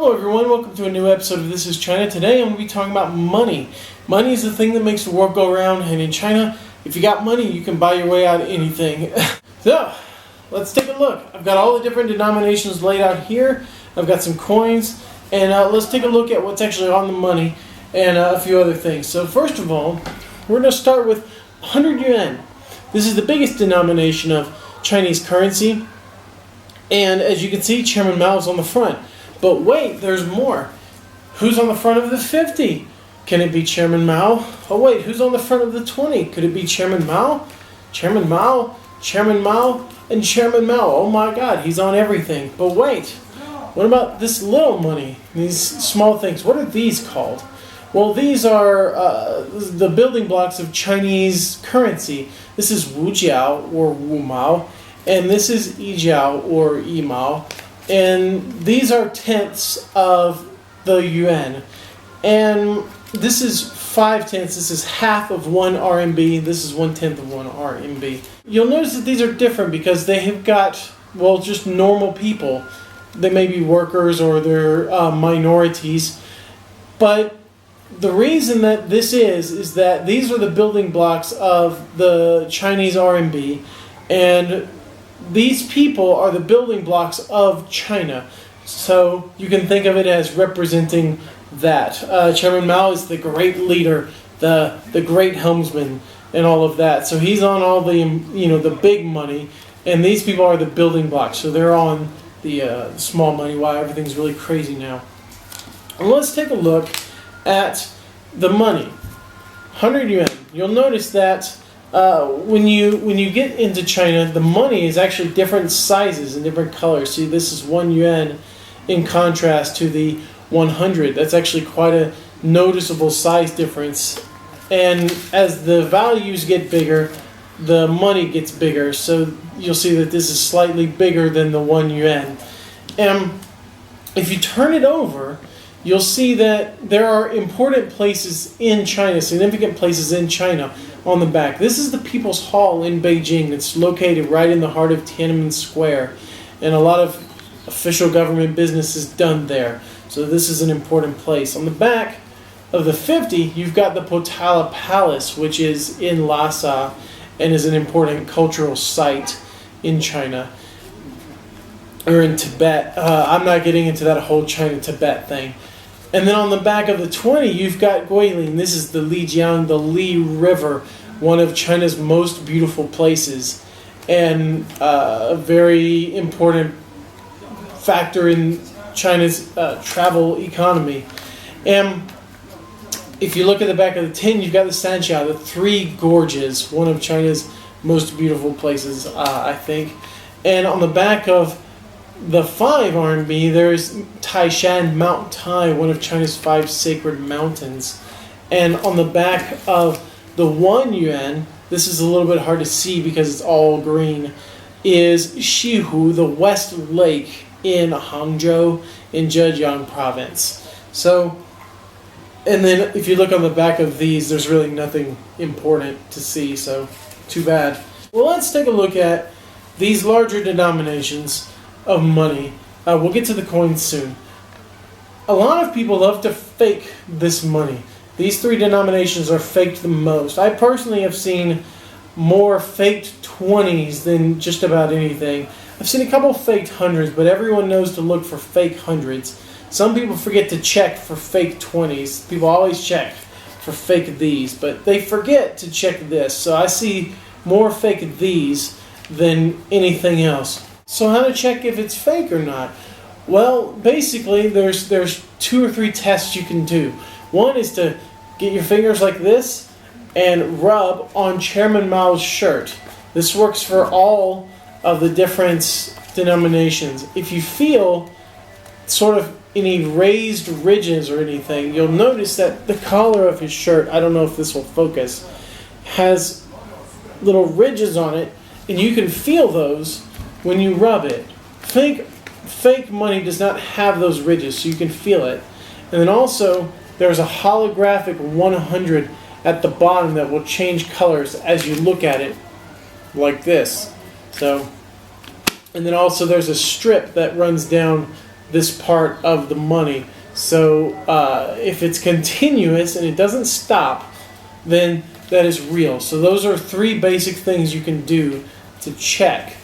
Hello everyone, welcome to a new episode of This is China. Today I'm going to be talking about money. Money is the thing that makes the world go around, and in China, if you got money, you can buy your way out of anything. So, let's take a look. I've got all the different denominations laid out here. I've got some coins, and let's take a look at what's actually on the money and a few other things. So first of all, we're going to start with 100 Yuan. This is the biggest denomination of Chinese currency, and as you can see, Chairman Mao is on the front. But wait, there's more. Who's on the front of the 50? Can it be Chairman Mao? Oh wait, who's on the front of the 20? Could it be Chairman Mao? Chairman Mao, Chairman Mao, and Chairman Mao. Oh my God, he's on everything. But wait, what about this little money? These small things, what are these called? Well, these are the building blocks of Chinese currency. This is Wu Jiao or Wu Mao, and this is Yi Jiao or Yi Mao. And these are tenths of the yuan. And this is 5/10. This is half of 1 RMB. This is 1/10 of 1 RMB. You'll notice that these are different because they have got, well, just normal people. They may be workers or they're minorities. But the reason that this is that these are the building blocks of the Chinese RMB. And these people are the building blocks of China, so you can think of it as representing that. Chairman Mao is the great leader, the great helmsman, and all of that. So he's on all the the big money, and these people are the building blocks. So they're on the small money. Why everything's really crazy now. And let's take a look at the money. 100 yuan. You'll notice that. When you get into China, the money is actually different sizes and different colors. See, this is 1 yuan in contrast to the 100. That's actually quite a noticeable size difference. And as the values get bigger, the money gets bigger. So you'll see that this is slightly bigger than the 1 yuan. And if you turn it over, you'll see that there are important places in China, significant places in China on the back. This is the People's Hall in Beijing. It's located right in the heart of Tiananmen Square. And a lot of official government business is done there. So this is an important place. On the back of the 50, you've got the Potala Palace, which is in Lhasa and is an important cultural site in China. Or in Tibet. I'm not getting into that whole China-Tibet thing. And then on the back of the 20, you've got Guilin. This is the Lijiang, the Li River, one of China's most beautiful places, and a very important factor in China's travel economy. And if you look at the back of the 10, you've got the Sanxia, the Three Gorges, one of China's most beautiful places, I think. And on the back of the 5 RMB, there's Taishan, Mount Tai, one of China's 5 sacred mountains. And on the back of the 1 yuan, this is a little bit hard to see because it's all green, is Xihu, the West Lake in Hangzhou in Zhejiang province. So, and then if you look on the back of these, there's really nothing important to see, so too bad. Well, let's take a look at these larger denominations of money. We'll get to the coins soon. A lot of people love to fake this money. These 3 denominations are faked the most. I personally have seen more faked 20s than just about anything. I've seen a couple faked hundreds, but everyone knows to look for fake hundreds. Some people forget to check for fake 20s. People always check for fake these, but they forget to check this. So I see more fake these than anything else. So how to check if it's fake or not? Well, basically, there's 2 or 3 tests you can do. One is to get your fingers like this and rub on Chairman Mao's shirt. This works for all of the different denominations. If you feel sort of any raised ridges or anything, you'll notice that the collar of his shirt, I don't know if this will focus, has little ridges on it, and you can feel those when you rub it. Fake money does not have those ridges, so you can feel it. And then also, there's a holographic 100 at the bottom that will change colors as you look at it, like this. So, and then also there's a strip that runs down this part of the money. So if it's continuous and it doesn't stop, then that is real. So those are 3 basic things you can do to check.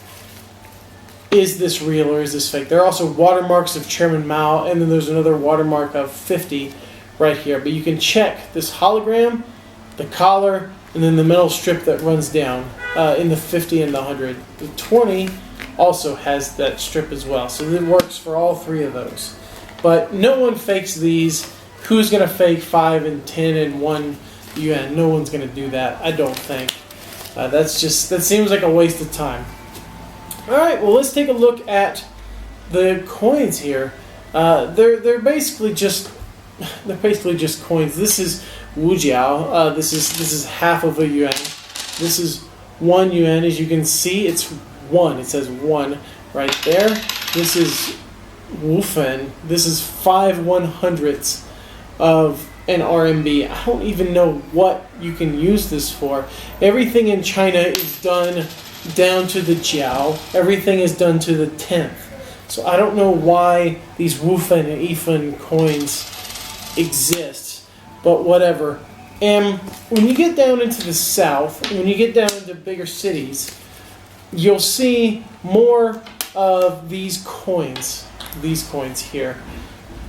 Is this real or is this fake? There are also watermarks of Chairman Mao, and then there's another watermark of 50 right here. But you can check this hologram, the collar, and then the metal strip that runs down in the 50 and the 100. The 20 also has that strip as well. So it works for all 3 of those. But no one fakes these. Who's going to fake 5 and 10 and 1 yuan? No one's going to do that, I don't think. That seems like a waste of time. All right, well, let's take a look at the coins here. They're basically just coins. This is wujiao. This is half of a yuan. This is 1 yuan. As you can see, it's 1. It says 1 right there. This is wufen. This is 5 100ths of an RMB. I don't even know what you can use this for. Everything in China is done down to the jiao. Everything is done to the 10th. So I don't know why these wufen and ifen coins exist, but whatever. And when you get down into the south, when you get down into bigger cities, you'll see more of these coins here.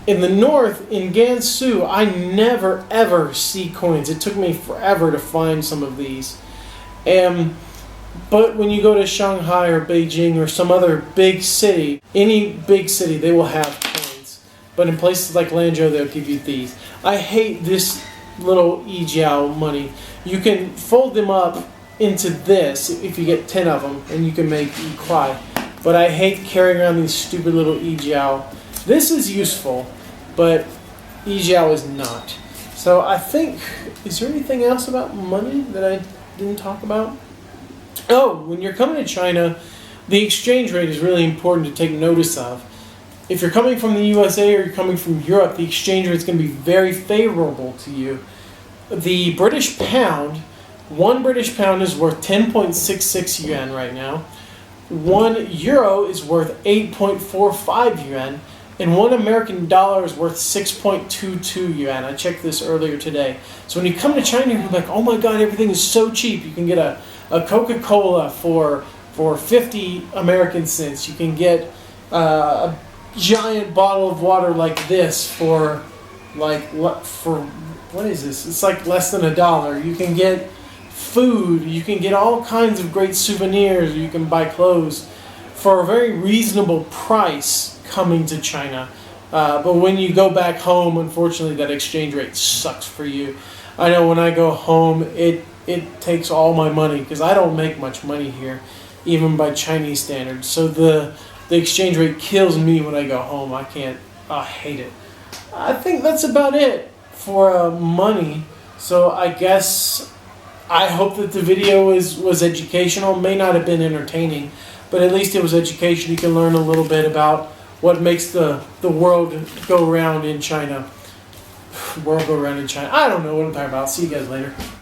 In the north, in Gansu, I never ever see coins. It took me forever to find some of these. But when you go to Shanghai or Beijing or some other big city, any big city, they will have coins. But in places like Lanzhou, they'll give you these. I hate this little yijiao money. You can fold them up into this if you get 10 of them, and you can make yi kuai. But I hate carrying around these stupid little yijiao. This is useful, but yijiao is not. So I think, is there anything else about money that I didn't talk about? Oh, when you're coming to China, the exchange rate is really important to take notice of. If you're coming from the USA or you're coming from Europe, the exchange rate is going to be very favorable to you. The British pound, 1 British pound is worth 10.66 yuan right now. 1 euro is worth 8.45 yuan. And 1 American dollar is worth 6.22 yuan. I checked this earlier today. So when you come to China, you're like, oh my God, everything is so cheap. You can get a Coca-Cola for 50 American cents. You can get a giant bottle of water like this for what is this? It's like less than $1. You can get food. You can get all kinds of great souvenirs. You can buy clothes for a very reasonable price coming to China. But when you go back home, unfortunately, that exchange rate sucks for you. I know when I go home, it takes all my money because I don't make much money here, even by Chinese standards. So the exchange rate kills me when I go home. I hate it. I think that's about it for money. So I guess I hope that the video was educational. May not have been entertaining, but at least it was education. You can learn a little bit about what makes the world go round in China. World go round in China. I don't know what I'm talking about. See you guys later.